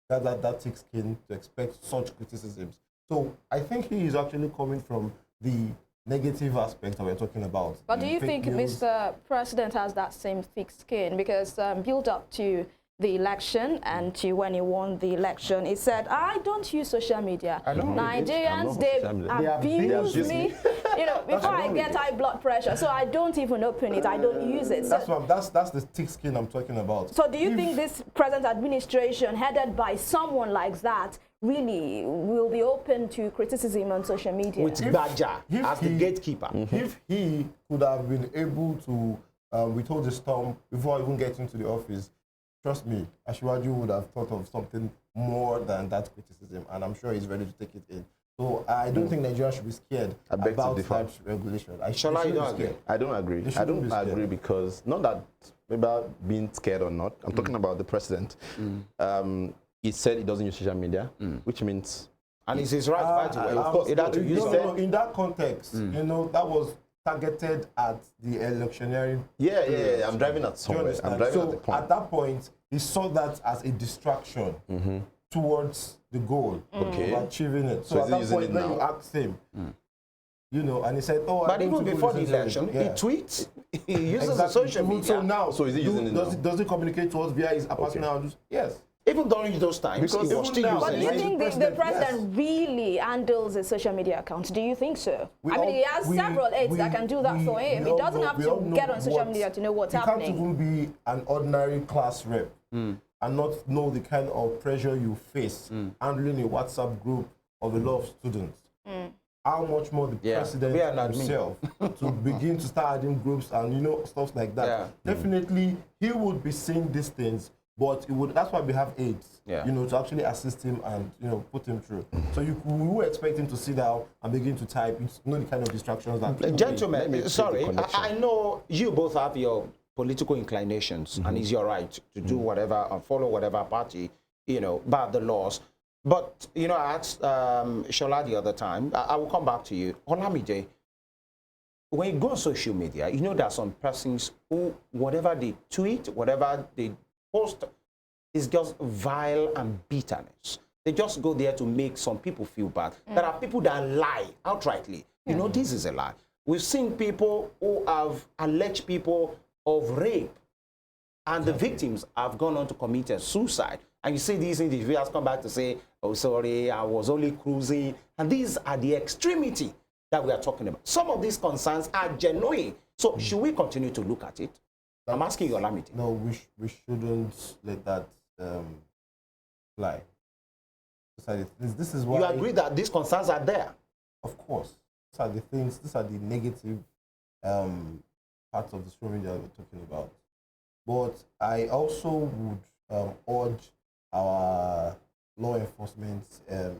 gathered that thick skin to expect such criticisms. So I think he is actually coming from the negative aspect that we're talking about. But do you think Mr. President has that same thick skin? Because build up to the election, and when he won the election, he said, "I don't use social media. Nigerians, they abuse me. You know, before I get high blood pressure, so I don't even open it. I don't use it." So, that's the thick skin I'm talking about. So do you think this present administration, headed by someone like that, really will be open to criticism on social media? With Badger as the gatekeeper. If he could have been able to withhold the storm before even getting to the office, trust me, Asiwaju would have thought of something more than that criticism, and I'm sure he's ready to take it in. So I don't think Nigeria should be scared about that regulation. I don't agree. I don't agree. I don't agree because not that about being scared or not. I'm talking about the president. He said he doesn't use social media, which means, and it's his right, by the way. Of course, in that context, you know, that was targeted at the electioneering. Yeah. I'm driving at somewhere. I'm driving at the point. At that point, he saw that as a distraction towards the goal of achieving it. So at that point, when you asked him, you know, and he said, "Oh," but even before the election, he tweets, he uses the social media. So now, so is he using it now? Does he communicate to us via his personal? Yes. Even during those times, because he was still But do you using think the president really handles his social media accounts? Do you think so? I mean, he has several aides that can do that for him. He doesn't have to get on social media to know what's happening. You can't even be an ordinary class rep and not know the kind of pressure you face handling a WhatsApp group of a lot of students. How much more the president himself to begin to start adding groups and, you know, stuff like that. Definitely, he would be seeing these things. But that's why we have aides, you know, to actually assist him and, you know, put him through. So we will expect him to sit down and begin to type. It's not the kind of distractions that... Gentlemen, sorry, I know you both have your political inclinations, and it's your right to do whatever and follow whatever party, you know, by the laws. But, you know, I asked Shola the other time, I will come back to you. Olamide, when you go on social media, you know there are some persons who, whatever they tweet, whatever they post is just vile and bitterness. They just go there to make some people feel bad. There are people that lie outrightly. You know, this is a lie. We've seen people who have alleged people of rape, and the victims have gone on to commit suicide. And you see these individuals come back to say, "Oh, sorry, I was only cruising." And these are the extremity that we are talking about. Some of these concerns are genuine. So should we continue to look at it? I'm asking you, Olamide. No, we shouldn't let that fly. This is why... You agree that these concerns are there? Of course. These are the things, these are the negative parts of the story that we're talking about. But I also would urge our law enforcement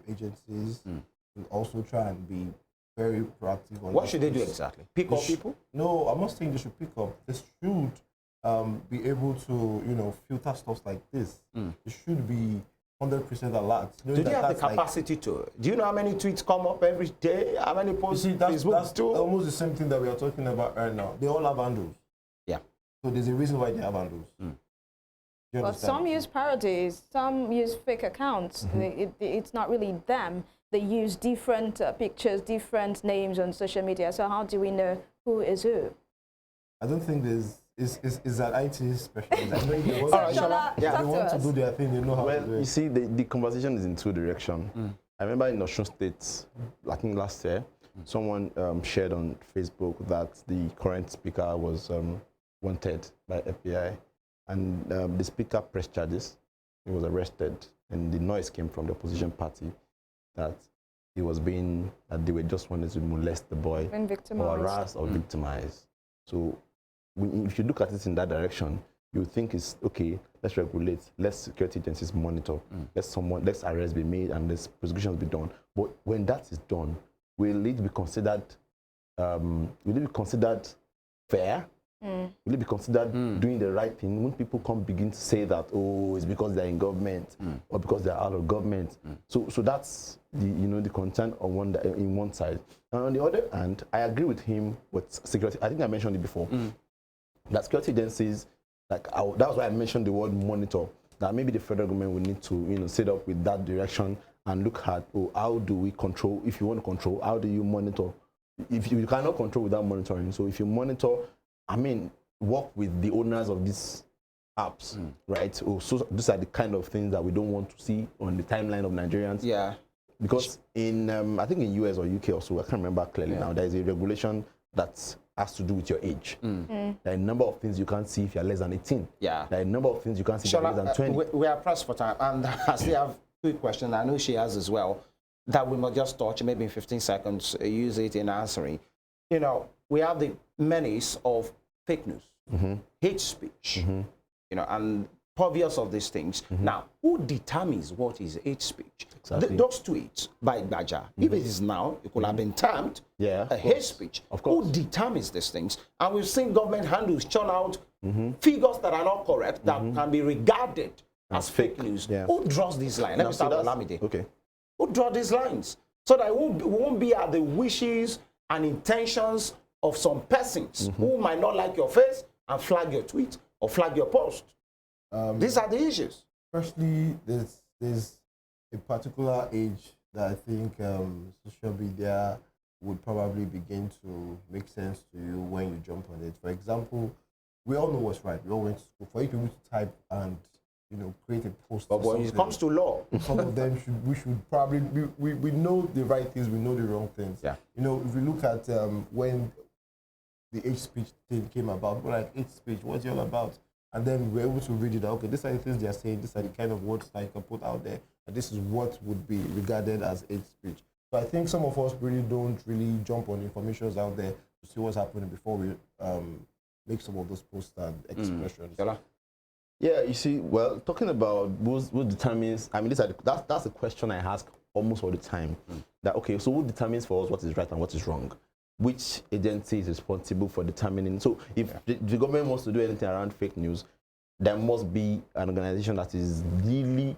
agencies to also try and be very proactive on what should they do exactly? Pick up people? No, I'm not saying they should pick up. They should be able to, you know, filter stuff like this. It should be 100% alert. Do they have the capacity to? Do you know how many tweets come up every day? How many posts? That's almost the same thing that we are talking about right now. They all have handles. Yeah. So there's a reason why they have handles. Well, some use parodies, some use fake accounts. It's not really them. They use different pictures, different names on social media. So how do we know who is who? I don't think there's... Is an IT specialist. I know they want to do their thing, they know how to do it. You see, the conversation is in two directions. I remember in Osun State, I think last year, someone shared on Facebook that the current speaker was wanted by FBI, and the speaker pressed charges. He was arrested, and the noise came from the opposition party that he was being, that they were just wanted to molest the boy, or harass or victimize. So if you look at it in that direction, you think it's okay, let's regulate, let security agencies monitor, let arrests be made and let prosecutions be done. But when that is done, will it be considered fair? Will it be considered doing the right thing? When people begin to say that, oh, it's because they're in government or because they're out of government. So that's the concern on one side. And on the other hand, I agree with him with security. I think I mentioned it before. That security agencies, that's why I mentioned the word monitor, that maybe the federal government will need to set up with that direction and look at, how do we control, if you want to control, how do you monitor? If you cannot control without monitoring, so if you monitor, work with the owners of these apps, right? So these are the kind of things that we don't want to see on the timeline of Nigerians. Yeah. Because in, I think in US or UK or so, I can't remember clearly now, there is a regulation that has to do with your age. There are a number of things you can't see if you're less than 18. Yeah. There are a number of things you can't see if you're less than 20. We are pressed for time, and I still have a quick question. I know she has as well, that we must just touch, maybe in 15 seconds, use it in answering. You know, we have the menace of fake news, hate speech, you know, and obvious of these things. Now, who determines what is hate speech? Exactly. Those tweets by Baja, if it is now, it could have been termed a hate speech. Of course. Who determines these things? And we've seen government handles churn out figures that are not correct, that can be regarded as fake news. Yeah. Who draws these lines? Let me start with Olamide. Okay. Who draw these lines? So that we won't be at the wishes and intentions of some persons who might not like your face and flag your tweet or flag your post. These are the issues. Firstly, there's a particular age that I think social media would probably begin to make sense to you when you jump on it. For example, we all know what's right. We all went to school. For you people to type and create a post. But when it comes to law, some of them we should probably we know the right things, we know the wrong things. Yeah. You know, if we look at when the hate speech thing came about, we're like, hate speech, what's it all about? And then we're able to read it. Okay, these are the things they are saying. These are the kind of words that you can put out there. And this is what would be regarded as hate speech. So I think some of us don't really jump on information out there to see what's happening before we make some of those posts and expressions. Yeah, you see, well, talking about who determines, I mean, that's a question I ask almost all the time. That, okay, so who determines for us what is right and what is wrong? Which agency is responsible for determining? So if the government wants to do anything around fake news, there must be an organization that is duly,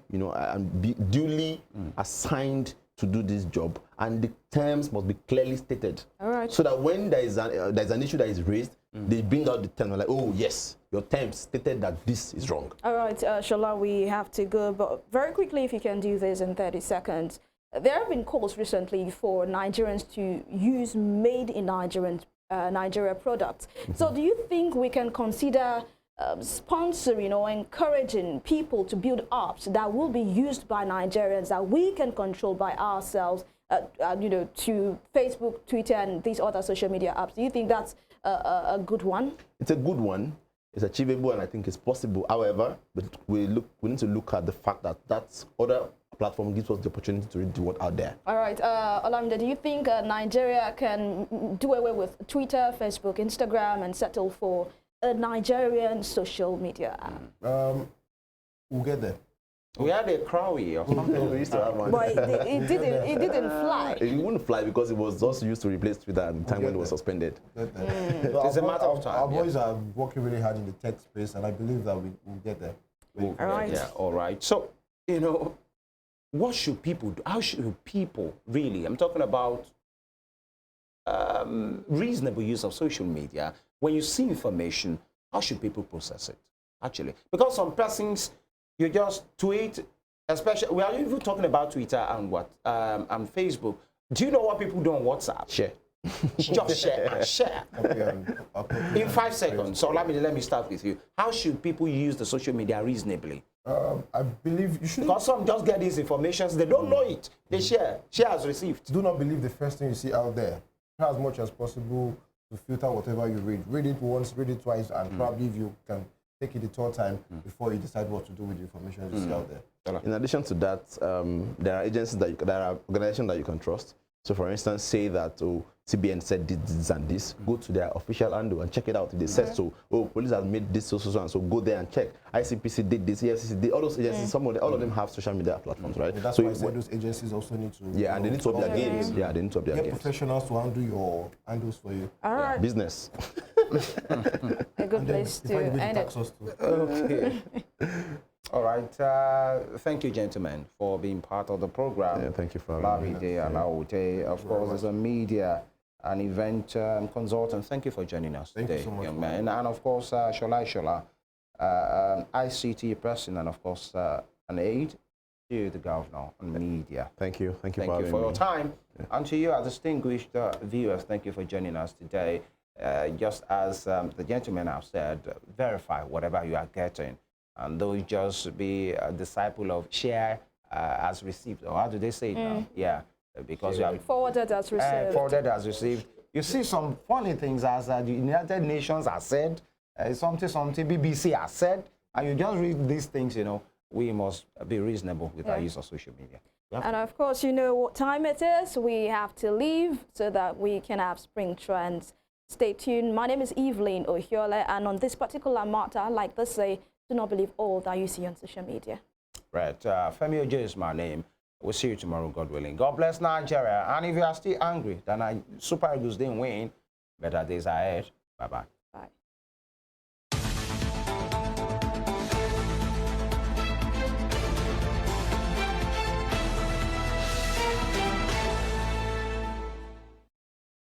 duly assigned to do this job, and the terms must be clearly stated. All right. So that when there's an issue that is raised, they bring out the term like, oh yes, your terms stated that this is wrong. All right, Shola, we have to go, but very quickly, if you can do this in 30 seconds. There have been calls recently for Nigerians to use made in Nigeria products. So do you think we can consider sponsoring or encouraging people to build apps that will be used by Nigerians, that we can control by ourselves, to Facebook, Twitter, and these other social media apps? Do you think that's a good one? It's a good one. It's achievable, and I think it's possible. However, we need to look at the fact that that other platform gives us the opportunity to read the word out there. All right, Olamide, do you think Nigeria can do away with Twitter, Facebook, Instagram, and settle for a Nigerian social media app? We'll get there. We had a Crowy. We used to have one. But it didn't fly. It wouldn't fly because it was just used to replace Twitter at the time when it was suspended. It's a matter of time. Our boys are working really hard in the tech space, and I believe that we'll get there. All right. Yeah, all right. So, what should people do? How should people really, I'm talking about reasonable use of social media. When you see information, how should people process it, actually? Because some persons, you just tweet, especially, we are even talking about Twitter and and Facebook. Do you know what people do on WhatsApp? Share. Just share and share. In 5 seconds, so let me start with you. How should people use the social media reasonably? I believe you should. Because some just get these informations, they don't know it. They share as received. Do not believe the first thing you see out there. Try as much as possible to filter whatever you read. Read it once, read it twice, and probably if you can take it a third time before you decide what to do with the information you see out there. In addition to that, there are agencies there are organizations that you can trust. So, for instance, say that CBN said this and this. Go to their official handle and check it out. If they said so, police has made this so and so. Go there and check. ICPC did this, EFCC did. All those agencies, all of them have social media platforms, right? And that's why I said those agencies also need to. Yeah, and they need to up their games. Yeah, they need to up their games. Get professionals to handle your handles for you. All right. Business. A good place to end it. Okay. All right. Thank you, gentlemen, for being part of the program. Yeah, thank you for having me. Of course, as a media and event consultant, thank you for joining us today, so much, young man. And of course, Shola, ICT person, and of course, an aide to the governor on media. Thank you. Thank you for having your me. time. Yeah. And to you, our distinguished viewers, thank you for joining us today. Just as the gentlemen have said, verify whatever you are getting. and don't just be a disciple of share as received, or how do they say it now? Yeah, because you have Forwarded as received. Forwarded as received. You see some funny things as the United Nations has said, something BBC has said, and you just read these things, you know. We must be reasonable with our use of social media. Yep. And of course, you know what time it is. We have to leave so that we can have spring trends. Stay tuned. My name is EVELYN OHIOLEI, and on this particular matter, like they say, do not believe all that you see on social media. Right. FEMI Ojo is my name. We'll see you tomorrow, God willing. God bless Nigeria. And if you are still angry that Super Eagles didn't win, better days ahead. Bye-bye.